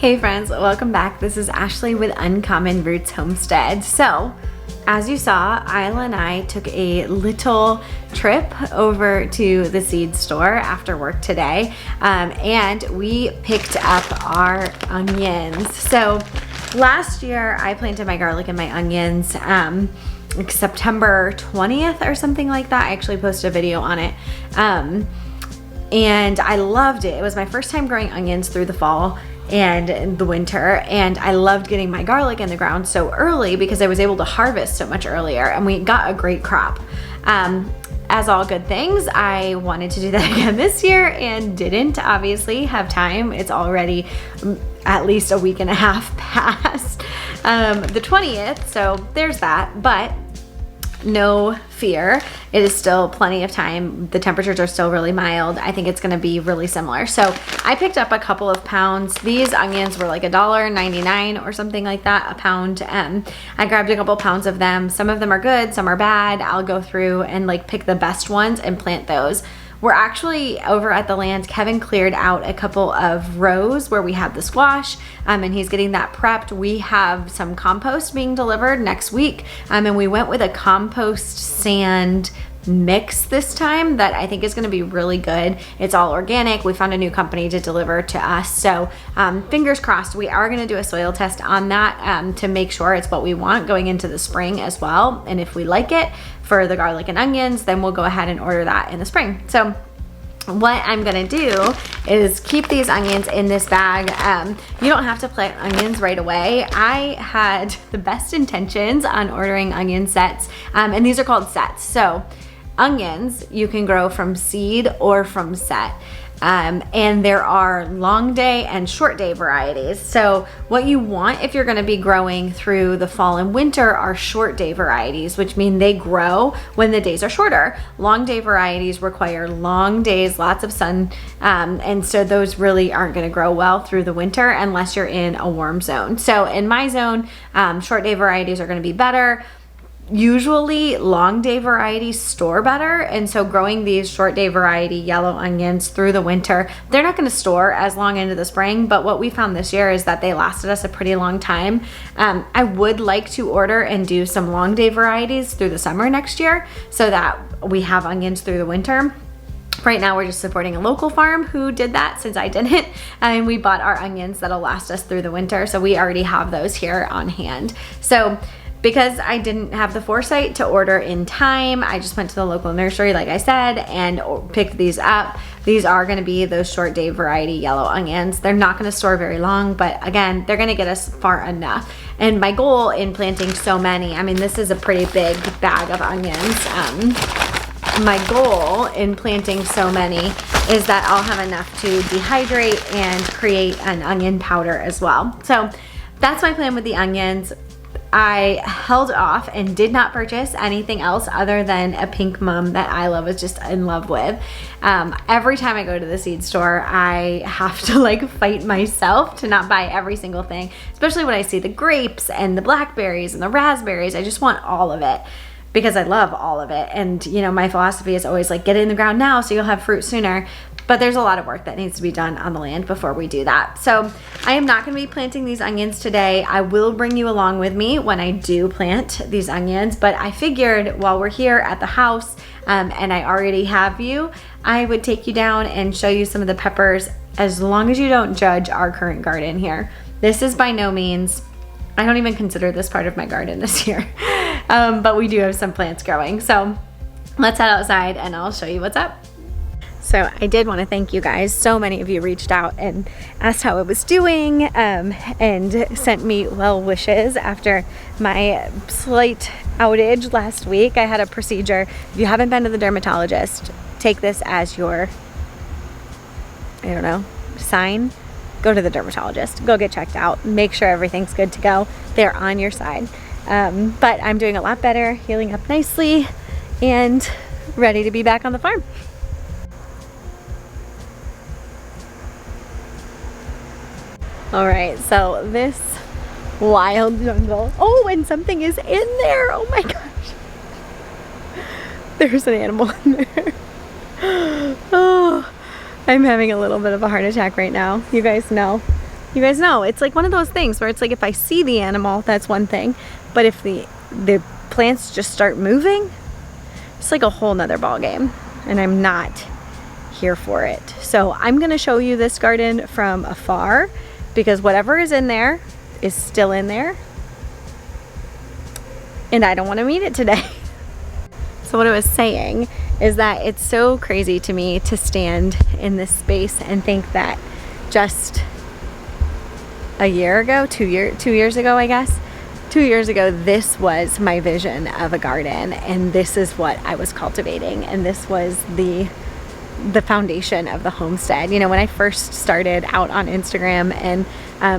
Hey friends, welcome back. This is Ashley with Uncommon Roots Homestead. So, as you saw, Isla and I took a little trip over to the seed store after work today, and we picked up our onions. So, last year I planted my garlic and my onions like September 20th or something like that. I actually posted a video on it. And I loved it. It was my first time growing onions through the fall and the winter, and I loved getting my garlic in the ground so early because I was able to harvest so much earlier, and we got a great crop. As all good things, I wanted to do that again this year and didn't obviously have time. It's already at least a week and a half past the 20th, so there's that. But no fear, it is still plenty of time. The temperatures are still really mild. I think it's going to be really similar. So I picked up a couple of pounds. These onions were like $1.99 or something like that a pound. I grabbed a couple pounds of them. Some of them are good, some are bad. I'll go through and like pick the best ones and plant those. We're actually over at the land. Kevin cleared out a couple of rows where we had the squash, and he's getting that prepped. We have some compost being delivered next week, and we went with a compost sand mix this time that I think is going to be really good. It's all organic. We found a new company to deliver to us, so fingers crossed. We are going to do a soil test on that to make sure it's what we want going into the spring as well, and if we like it for the garlic and onions, then we'll go ahead and order that in the spring. So what I'm gonna do is keep these onions in this bag. You don't have to plant onions right away. I had the best intentions on ordering onion sets, and these are called sets. So onions you can grow from seed or from set. And there are long day and short day varieties. So what you want if you're going to be growing through the fall and winter are short day varieties, which mean they grow when the days are shorter. Long day varieties require long days, lots of sun, and so those really aren't going to grow well through the winter unless you're in a warm zone. So in my zone, short day varieties are going to be better. Usually long day varieties store better, and so growing these short day variety yellow onions through the winter, they're not going to store as long into the spring, but what we found this year is that they lasted us a pretty long time. I would like to order and do some long day varieties through the summer next year so that we have onions through the winter. Right now we're just supporting a local farm who did that since I didn't, and we bought our onions that'll last us through the winter, so we already have those here on hand. So because I didn't have the foresight to order in time, I just went to the local nursery, like I said, and picked these up. These are going to be those short day variety yellow onions. They're not going to store very long, but again, they're going to get us far enough. And my goal in planting so many, I mean, this is a pretty big bag of onions. My goal in planting so many is that I'll have enough to dehydrate and create an onion powder as well. So that's my plan with the onions. I held off and did not purchase anything else other than a pink mum that Isla was just in love with. Every time I go to the seed store, I have to like fight myself to not buy every single thing, especially when I see the grapes and the blackberries and the raspberries. I just want all of it because I love all of it. And you know, my philosophy is always like, get it in the ground now so you'll have fruit sooner. But there's a lot of work that needs to be done on the land before we do that. So I am not going to be planting these onions today. I will bring you along with me when I do plant these onions, but I figured while we're here at the house and I already have you, I would take you down and show you some of the peppers, as long as you don't judge our current garden here. This is by no means, I don't even consider this part of my garden this year, but we do have some plants growing. So let's head outside and I'll show you what's up. So I did want to thank you guys. So many of you reached out and asked how I was doing, and sent me well wishes after my slight outage last week. I had a procedure. If you haven't been to the dermatologist, take this as your, I don't know, sign. Go to the dermatologist. Go get checked out. Make sure everything's good to go. They're on your side. But I'm doing a lot better, healing up nicely, and ready to be back on the farm. All right, so this wild jungle. Oh, and something is in there. Oh my gosh. There's an animal in there. Oh, I'm having a little bit of a heart attack right now. You guys know You guys know, it's like one of those things where it's like if I see the animal, that's one thing. But if the plants just start moving, it's like a whole nother ball game. And I'm not here for it. So I'm gonna show you this garden from afar because whatever is in there is still in there. And I don't want to meet it today. So what I was saying is that it's so crazy to me to stand in this space and think that just a year ago, 2 years ago, I guess, 2 years ago, this was my vision of a garden, and this is what I was cultivating, and this was the foundation of the homestead. You know, when I first started out on Instagram and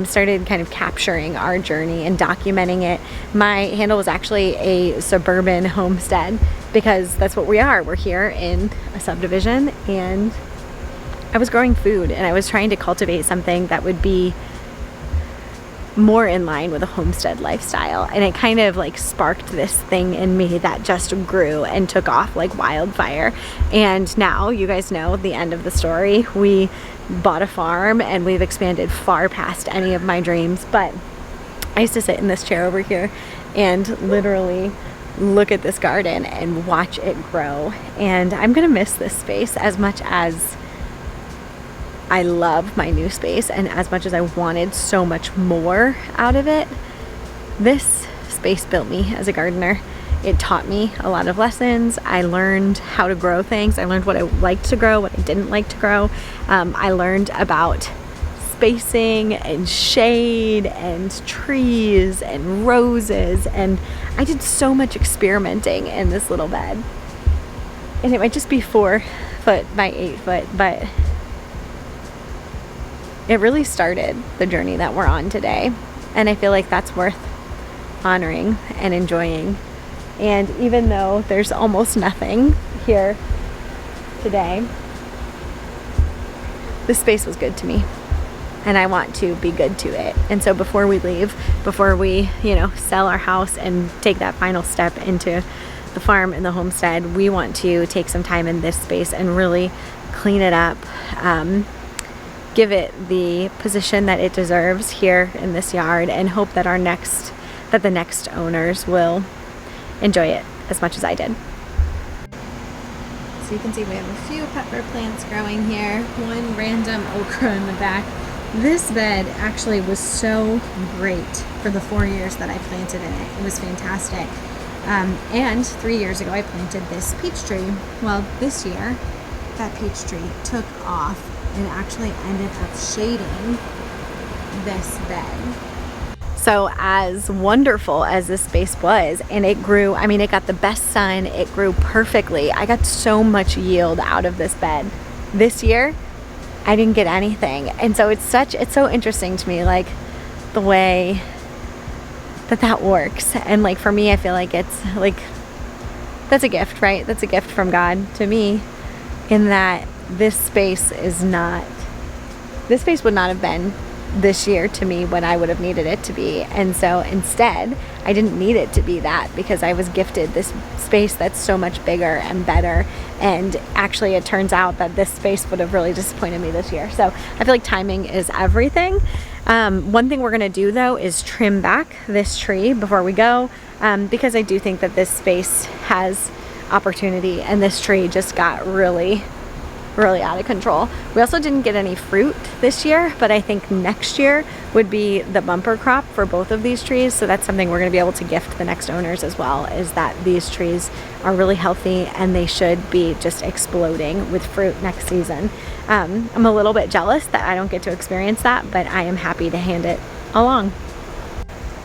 started kind of capturing our journey and documenting it, my handle was actually a suburban homestead because that's what we are. We're here in a subdivision, and I was growing food and I was trying to cultivate something that would be more in line with a homestead lifestyle, and it kind of like sparked this thing in me that just grew and took off like wildfire. And now you guys know the end of the story. We bought a farm and we've expanded far past any of my dreams. But I used to sit in this chair over here and literally look at this garden and watch it grow, and I'm gonna miss this space as much as I love my new space, and as much as I wanted so much more out of it. This space built me as a gardener. It taught me a lot of lessons. I learned how to grow things. I learned what I liked to grow, what I didn't like to grow. I learned about spacing and shade and trees and roses, and I did so much experimenting in this little bed. And it might just be 4 foot by 8 foot, but it really started the journey that we're on today. And I feel like that's worth honoring and enjoying. And even though there's almost nothing here today, this space was good to me, and I want to be good to it. And so before we leave, before we, sell our house and take that final step into the farm and the homestead, we want to take some time in this space and really clean it up, give it the position that it deserves here in this yard, and hope that the next owners will enjoy it as much as I did. So you can see we have a few pepper plants growing here, one random okra in the back. This bed actually was so great for the 4 years that I planted in it. It was fantastic. And 3 years ago I planted this peach tree. Well, this year that peach tree took off and actually ended up shading this bed. So as wonderful as this space was, and it grew, it got the best sun, it grew perfectly. I got so much yield out of this bed. This year, I didn't get anything. And so it's so interesting to me, like the way that works. And like for me, I feel like it's like, that's a gift, right? That's a gift from God to me, in that this space would not have been this year to me when I would have needed it to be. And so instead, I didn't need it to be that, because I was gifted this space that's so much bigger and better. And actually it turns out that this space would have really disappointed me this year. So I feel like timing is everything. One thing we're gonna do though is trim back this tree before we go, because I do think that this space has opportunity, and this tree just got really out of control. We also didn't get any fruit this year, but I think next year would be the bumper crop for both of these trees. So that's something we're going to be able to gift the next owners as well, is that these trees are really healthy and they should be just exploding with fruit next season. I'm a little bit jealous that I don't get to experience that, but I am happy to hand it along.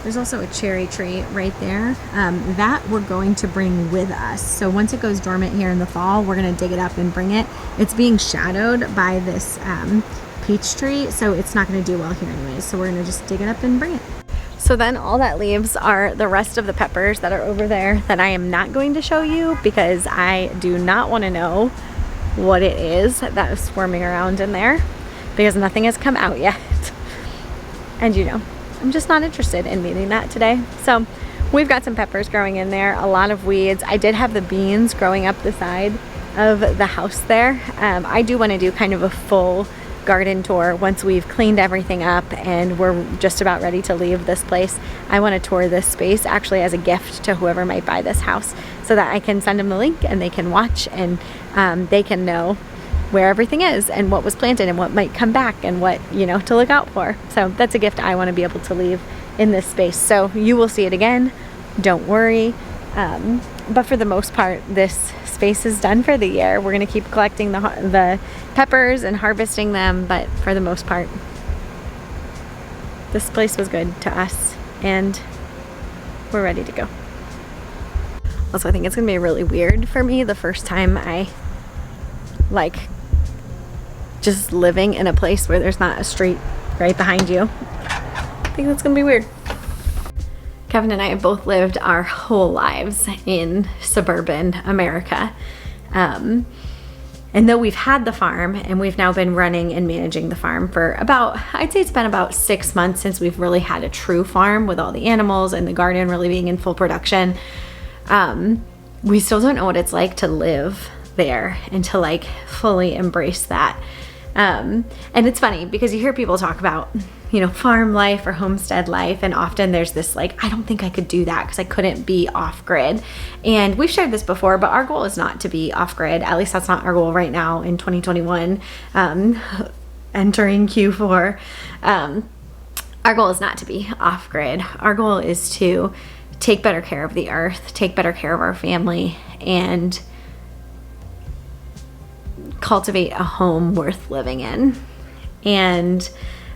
There's also a cherry tree right there that we're going to bring with us. So once it goes dormant here in the fall, we're going to dig it up and bring it. It's being shadowed by this peach tree, so it's not going to do well here anyways. So we're going to just dig it up and bring it. So then all that leaves are the rest of the peppers that are over there that I am not going to show you, because I do not want to know what it is that is swarming around in there, because nothing has come out yet. And I'm just not interested in meeting that today. So we've got some peppers growing in there, a lot of weeds. I did have the beans growing up the side of the house there. I do want to do kind of a full garden tour, once we've cleaned everything up and we're just about ready to leave this place, I want to tour this space actually as a gift to whoever might buy this house, so that I can send them the link and they can watch, and they can know where everything is and what was planted and what might come back and what, you know, to look out for. So that's a gift I want to be able to leave in this space. So you will see it again, don't worry. But for the most part, this space is done for the year. We're going to keep collecting the peppers and harvesting them, but for the most part, this place was good to us and we're ready to go. Also, I think it's going to be really weird for me the first time I like just living in a place where there's not a street right behind you. I think that's going to be weird. Kevin and I have both lived our whole lives in suburban America. And though we've had the farm and we've now been running and managing the farm for about, I'd say it's been about 6 months since we've really had a true farm with all the animals and the garden really being in full production. We still don't know what it's like to live there and to like fully embrace that. And it's funny because you hear people talk about, you know, farm life or homestead life, and often there's this like, I don't think I could do that because I couldn't be off grid. And we've shared this before, but our goal is not to be off grid. At least that's not our goal right now in 2021, entering Q4. Our goal is not to be off grid. Our goal is to take better care of the earth, take better care of our family, and cultivate a home worth living in. And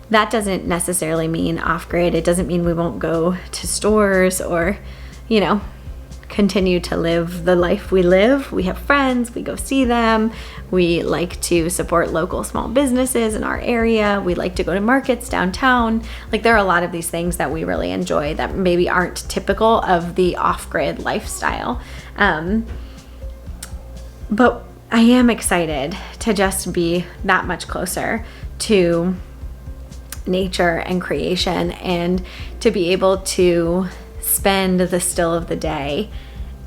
that doesn't necessarily mean off-grid. It doesn't mean we won't go to stores or, you know, continue to live the life we live. We have friends, we go see them. We like to support local small businesses in our area. We like to go to markets downtown. Like, there are a lot of these things that we really enjoy that maybe aren't typical of the off-grid lifestyle. But I am excited to just be that much closer to nature and creation, and to be able to spend the still of the day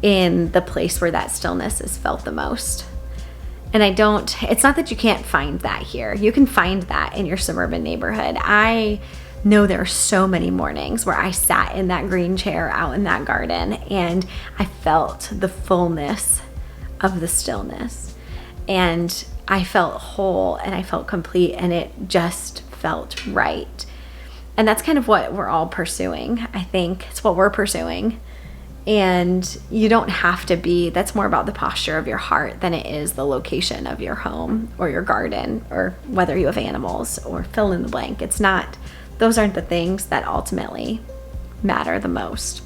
in the place where that stillness is felt the most. And it's not that you can't find that here. You can find that in your suburban neighborhood. I know there are so many mornings where I sat in that green chair out in that garden and I felt the fullness of the stillness, and I felt whole and I felt complete, and it just felt right. And that's kind of what we're all pursuing. I think it's what we're pursuing. And you don't have to be, that's more about the posture of your heart than it is the location of your home or your garden or whether you have animals or fill in the blank. It's not, those aren't the things that ultimately matter the most.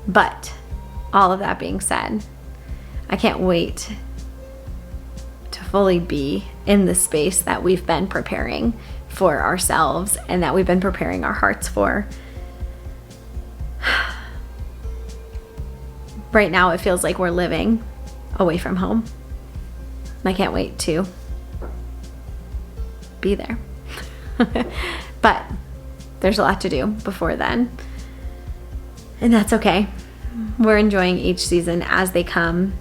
But all of that being said, I can't wait to fully be in the space that we've been preparing for ourselves and that we've been preparing our hearts for. Right now, it feels like we're living away from home. I can't wait to be there. But there's a lot to do before then. And that's okay. We're enjoying each season as they come.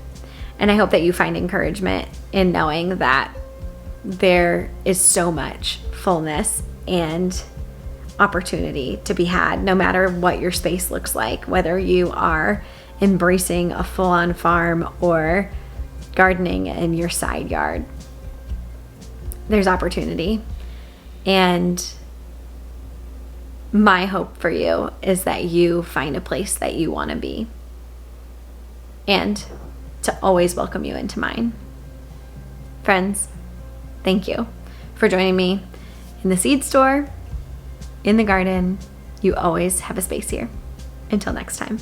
And I hope that you find encouragement in knowing that there is so much fullness and opportunity to be had, no matter what your space looks like, whether you are embracing a full-on farm or gardening in your side yard. There's opportunity. And my hope for you is that you find a place that you want to be, and to always welcome you into mine. Friends, thank you for joining me in the seed store, in the garden. You always have a space here. Until next time.